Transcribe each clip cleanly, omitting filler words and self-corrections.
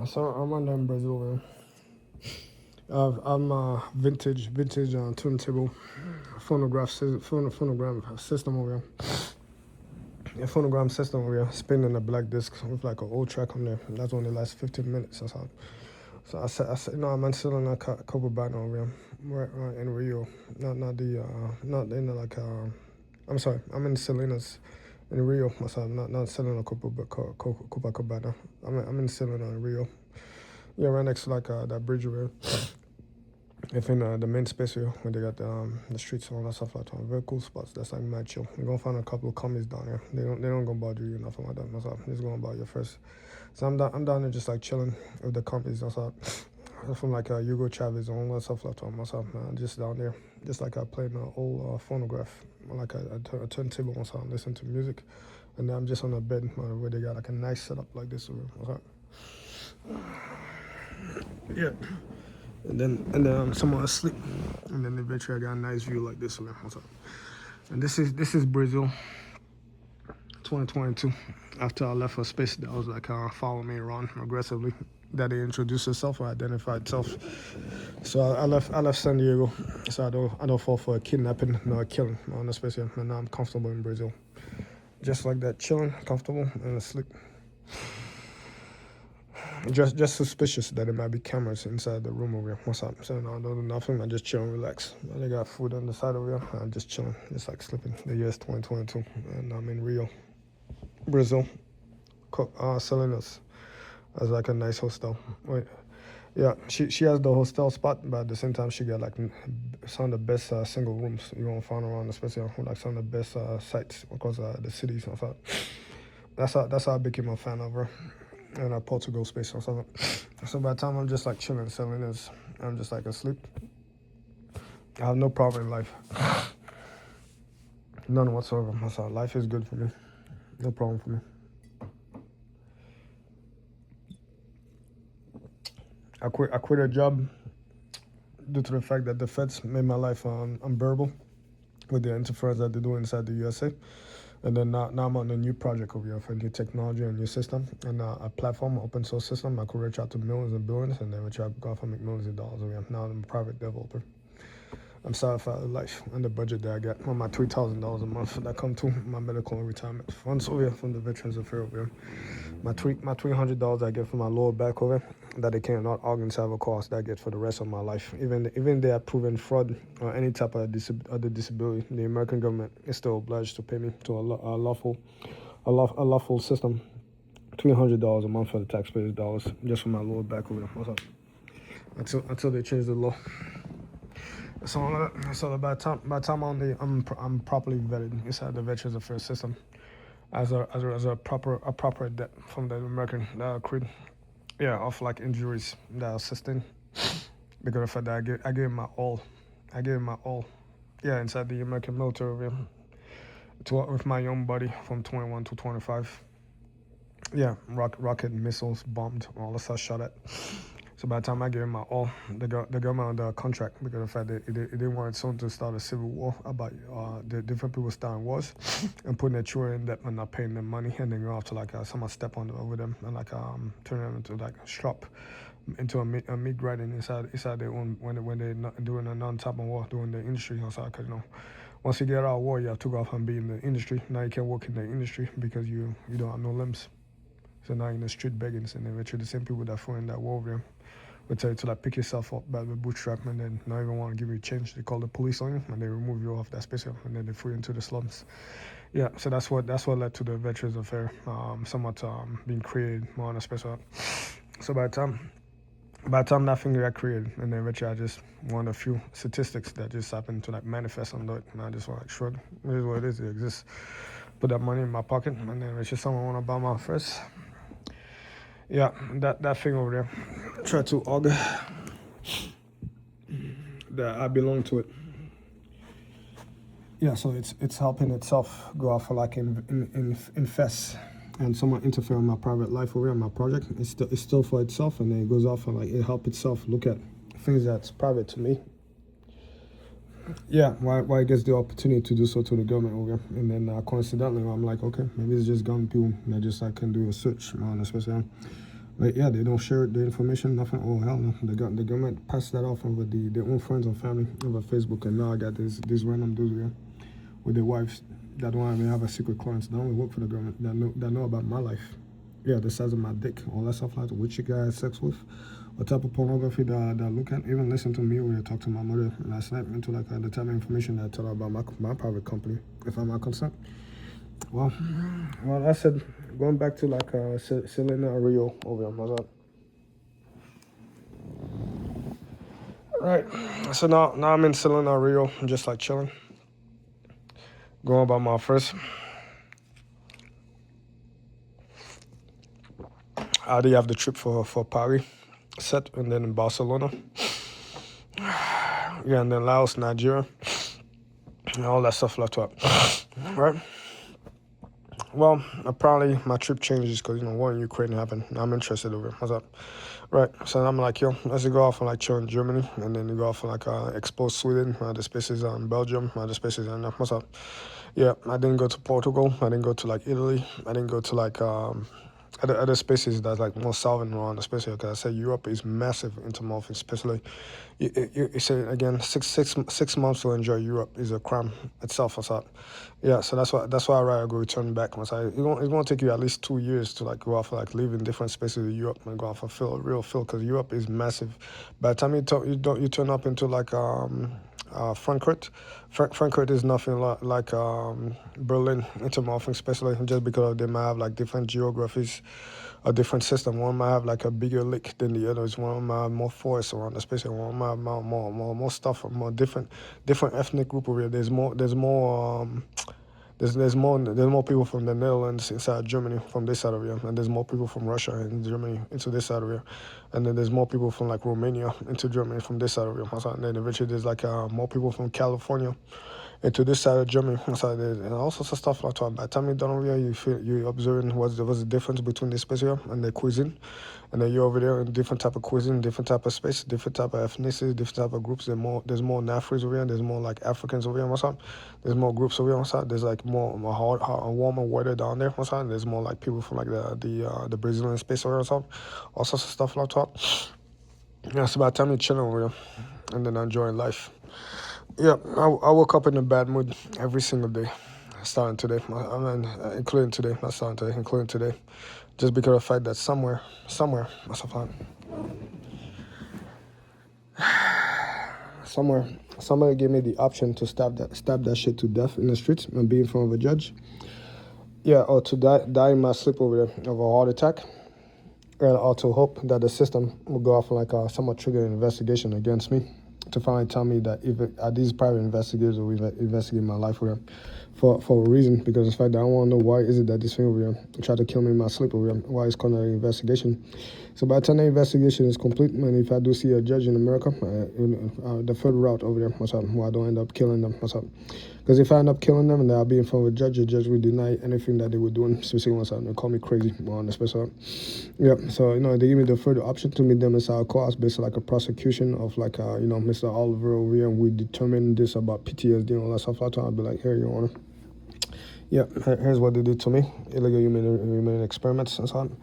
So I'm under in Brazil, man. I'm vintage turntable phonogram system over here. A phonogram system over here, spinning a black disc with like an old track on there. That's only lasts 15 minutes or so. So I'm selling a couple band over here, right in Rio. Not in like I'm sorry, I'm in Salinas, in Rio. So I'm not selling a couple, but Copacabana. I'm in Selena in Rio. Yeah, right next to like that bridge over here. If in the main space here, when they got the streets and all that stuff like that, very cool spots. That's like mad chill. You're gonna find a couple of commies down here. They don't gonna bother you, nothing like that. That's all. Just going about your first. So I'm down there just like chilling with the commies. That's all. From like Hugo Chavez and all that stuff like that. Myself, man, just down there, just like I playing an old phonograph, like a turntable and so listen to music, and then I'm just on the bed where they got like a nice setup like this. Yeah. And then someone asleep, and then eventually I got a nice view like this. What's up? And this is Brazil, 2022. After I left for space, that was like follow me around aggressively. That they introduced itself or identify itself. So I left San Diego, so I don't fall for a kidnapping nor a killing on the space here. And now I'm comfortable in Brazil, just like that, chilling, comfortable, and asleep. Just suspicious that there might be cameras inside the room over here. What's up? So no, I don't do nothing. I just chill and relax. They got food on the side over here. I'm just chilling, just like sleeping. The year is 2022, and I'm in Rio, Brazil. Salinas. That's like a nice hostel. Wait, yeah, she has the hostel spot, but at the same time she got like some of the best single rooms you're gonna find around, especially like some of the best sites across the cities and stuff. That's how I became a fan of her. And Portugal space or something. So by the time I'm just like chilling, selling this, I'm just like asleep. I have no problem in life. None whatsoever. So life is good for me. No problem for me. I quit a job due to the fact that the feds made my life unbearable with the interference that they do inside the USA. And then now I'm on a new project over here for new technology and new system and a platform, open source system. I could reach out to millions and billions, and then try to go off and make millions of dollars over here. Now I'm a private developer. I'm satisfied with life and the budget that I get on my $3,000 a month that come to my medical and retirement funds over here from the Veterans Affairs over here. My $300 I get from my lower back over here, that they cannot organs have a cost that I get for the rest of my life. Even they have proven fraud or any type of other disability, the American government is still obliged to pay me to a lawful system. $300 a month for the taxpayers' dollars just for my lower back over there. What's up? Until they change the law. So by the time I'm properly vetted inside the Veterans Affairs system as a proper debt from the American creed, yeah, of like injuries that I sustained because of the fact that I gave my all, yeah, inside the American military over here, with my young buddy from 21 to 25. Yeah, rocket missiles bombed, all the stuff shot at. So by the time I gave him my all, the government under a contract because of the fact that it didn't want someone to start a civil war about the different people starting wars and putting their children in debt and not paying them money, and then go off to like someone step on over them and like turn them into like shop, into a meat grinding inside their own when they're not doing a non-type of war doing the industry outside, because once you get out of war you have to go off and be in the industry. Now you can't work in the industry because you don't have no limbs. So now you're in the street begging, and eventually the same people that fought in that war over there will tell you to like pick yourself up by the bootstrap and then not even want to give you change. They call the police on you and they remove you off that space and then they throw you into the slums. Yeah, so that's what led to the Veterans Affair somewhat being created more on a special. So by the time that thing got created, and then eventually I just one of the few statistics that just happened to like manifest on it, and I just want like shrug. It is what it is. It exists. Put that money in my pocket, and then it's just someone want to buy my first. Yeah, that thing over there. Try to augur that I belong to it. Yeah, so it's helping itself go off like infest, and someone interfere in my private life over here, my project. It's still for itself, and then it goes off and like it help itself look at things that's private to me. Yeah, why it gets the opportunity to do so to the government over here, and then coincidentally I'm like, okay, maybe it's just gun people that just like can do a search on especially. Like, yeah, they don't share the information, nothing. Oh, hell no. The government passed that off over their own friends and family over Facebook. And now I got these random dudes here with their wives that don't even have a secret clearance. They only work for the government that know about my life. Yeah, the size of my dick, all that stuff like that, which you guys had sex with, what type of pornography that I look at, even listen to me when I talk to my mother, and I snap into like the type of information that I tell her about my private company, if I'm not consent. Well, I said, going back to like Selena Rio over here, what's up? Right, so now I'm in Selena Rio, just like chilling, going about my first. I already have the trip for Paris set, and then in Barcelona. Yeah, and then Laos, Nigeria, and all that stuff like that. Right? Well, apparently my trip changes because, war in Ukraine happened. I'm interested over it. What's up? Right. So I'm like, yo, let's go off and like chill in Germany, and then you go off and like explore Sweden, the spaces in Belgium, the spaces in what's up? Yeah, I didn't go to Portugal. I didn't go to like Italy. I didn't go to like other spaces that's like more southern around, especially because I said Europe is massive into morphing, especially you say again 6 months to enjoy Europe is a crime itself. What's up? Yeah, so that's why I rather go return back. Once it's gonna take you at least 2 years to like go off like live in different spaces of Europe and go off and feel a real feel because Europe is massive. By the time you turn up into like Frankfurt. Frankfurt is nothing like Berlin into morphing, especially just because they might have like different geographies, a different system. One might have like a bigger lake than the others. One might have more forests around, especially one might have more stuff, more different ethnic group over here. There's more people from the Netherlands inside Germany from this side of here, and there's more people from Russia and Germany into this side of here, and then there's more people from like Romania into Germany from this side of here. And then eventually there's like more people from California into this side of Germany, and all sorts of stuff like that. By the time you're done over here, you observing what's the difference between this space here and the cuisine, and then you're over there in different type of cuisine, different type of space, different type of ethnicity, different type of groups. There's more Nafris over here, there's more like Africans over here, what's up? There's more groups over here, what's up? There's like more warmer weather down there, what's up? There's more like people from like the Brazilian space over here, what's up? All sorts of stuff like that. Yeah, it's about time you're chilling over here and then enjoying life. Yeah, I woke up in a bad mood every single day, starting today. Including today, not starting today, including today, just because of the fact that somewhere, what's up, somebody gave me the option to stab that shit to death in the streets and be in front of a judge. Yeah, or to die in my sleep over there of a heart attack, or to hope that the system will go off like somewhat trigger an investigation against me to finally tell me that if these private investigators will investigate my life over here for a reason, because in fact I don't want to know why is it that this thing over here tried to kill me in my sleep over here, why it's called an investigation. So by the time the investigation is complete, and if I do see a judge in America, the further route over there, what's up, why I don't end up killing them, what's up. Because if I end up killing them and I'll be in front of a judge, the judge will deny anything that they were doing, specifically what's up, they call me crazy on the special. Yeah, so they give me the further option to meet them inside a court, basically like a prosecution of like Mr. Oliver over here, and we determined this about PTSD and all that stuff like that. I'll be like, here, Your Honor. Yeah, here's what they did to me: illegal human experiments and so on.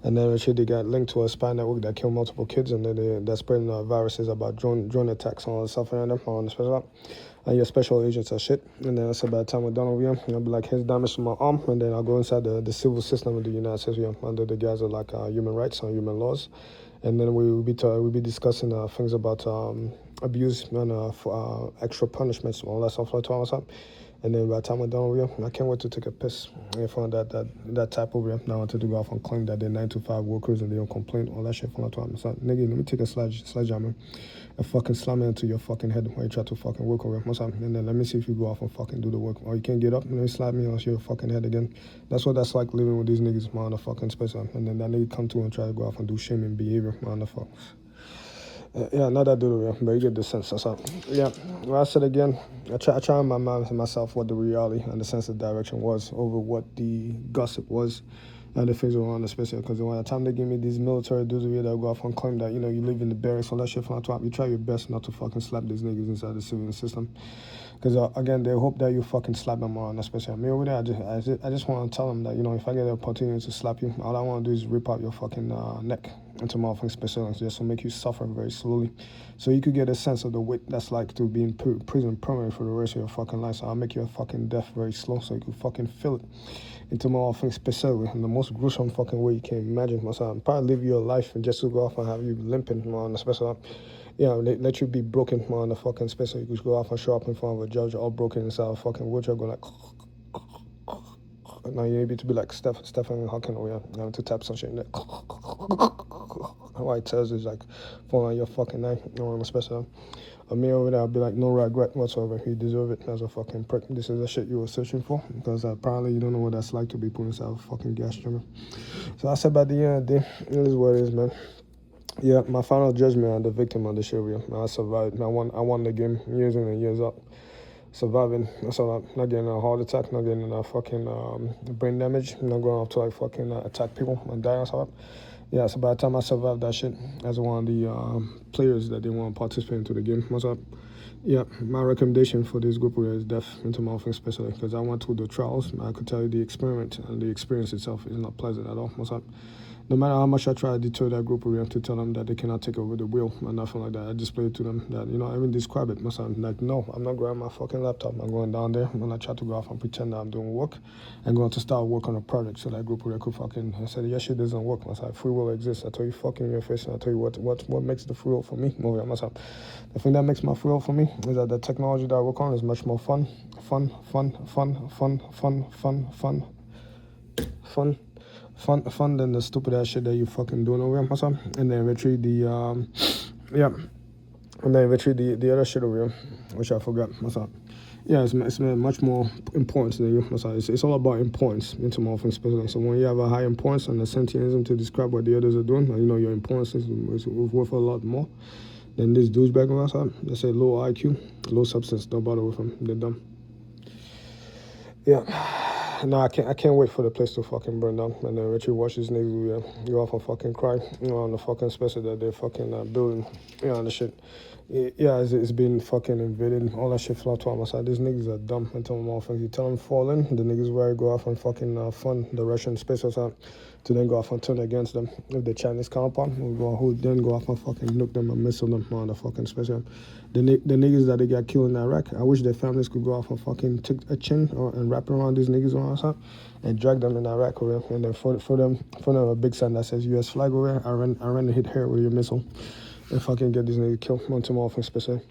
And then actually they got linked to a spy network that killed multiple kids, and then they're spreading viruses about drone attacks and all that stuff around them on the special. And your special agents are shit. And then that's about the time we're done over here. I'll be like, here's damage to my arm, and then I'll go inside the civil system of the United States here, under the guise of like human rights and human laws. And then we'll be discussing things about abuse and extra punishments, all that stuff like that. And then by the time we're done over here, I can't wait to take a piss in front of that type over here. Now I wanted to go off and claim that they're 9-to-5 workers and they don't complain, all that shit from that time. So, nigga, let me take a sledgehammer and fucking slam it into your fucking head while you try to fucking work over here. And then let me see if you go off and fucking do the work. Or you can't get up and then slap me on your fucking head again. That's what that's like living with these niggas, man, the fucking space. And then that nigga come to and try to go off and do shaming behavior, man, the fuck. Yeah, not that dude, but you get the sense. That's all. Yeah, well, I said again, I try to remind myself what the reality and the sense of direction was over what the gossip was and the things around the space. Because by the time they give me these military dudes over here that go off and claim that, you live in the barracks, all that shit from the top, you try your best not to fucking slap these niggas inside the civilian system. Because again, they hope that you fucking slap them on, especially me over there. I just want to tell them that, you know, if I get the opportunity to slap you, all I want to do is rip out your fucking neck into motherfucking special just to make you suffer very slowly, so you could get a sense of the weight that's like to be in prison permanently for the rest of your fucking life. So I'll make your fucking death very slow, so you can fucking feel it into motherfucking special in the most gruesome fucking way you can imagine. I'll probably live your life and just to go off and have you limping on the special. Yeah, let you be broken on the fucking space, so you could go off and show up in front of a judge all broken inside a fucking wheelchair going like now you need to be like Stephen Hawking over here. You have to tap some shit in there. White tells is like falling on your fucking neck, you know, especially me over there, I'll be like, no regret whatsoever. You deserve it as a fucking prick. This is the shit you were searching for, because apparently you don't know what that's like to be put inside a fucking gas chamber. So I said by the end of the day, it is what it is, man. Yeah, my final judgment on the victim of the show, I survived. I won the game years in and years up. Surviving, so not getting a heart attack, not getting a fucking brain damage, not going off to like fucking attack people and die or something. Yeah, so by the time I survived that shit as one of the players that they want to participate into the game, what's up? Yeah, my recommendation for this group is death into morphing, especially because I went through the trials. I could tell you the experiment and the experience itself is not pleasant at all. What's up? No matter how much I try to deter that group, we have to tell them that they cannot take over the wheel and nothing like that. I display it to them that, you know, I even describe it myself. Like, no, I'm not grabbing my fucking laptop. I'm going down there. When I try to go off and pretend that I'm doing work, I'm going to start work on a project. So that group could fucking, I said, yes, shit doesn't work. I said, free will exists. I tell you fucking in your face, and I tell you what makes the free will for me. Myself. The thing that makes my free will for me is that the technology that I work on is much more fun than the stupid ass shit that you fucking doing over here, myself. And then retrieve the and then retrieve the other shit over here, which I forgot myself. Yeah, it's much more importance than you. It's all about importance into more things, especially. So when you have a high importance and a sentientalism to describe what the others are doing, you know your importance is worth a lot more than this douchebag on outside. They say low IQ, low substance. Don't bother with them. They're dumb. Yeah. No, I can't wait for the place to fucking burn down. And then Richie watch these niggas go off and fucking cry, you know, on the fucking special that they're fucking building, you know, on the shit. Yeah, it's been fucking invaded. All that shit flopped to my side. These niggas are dumb. I tell them all things. You tell them fall in, the niggas where go off and fucking fund the Russian space or something, to then go off and turn against them. If the Chinese counterpart, who then go off and fucking nuke them and missile them on the fucking special. The niggas that they got killed in Iraq, I wish their families could go off and fucking take a chin and wrap around these niggas or something and drag them in Iraq over there. And then for them a big sign that says US flag over there, I ran and hit her with your missile and fucking get these niggas killed on tomorrow for specific.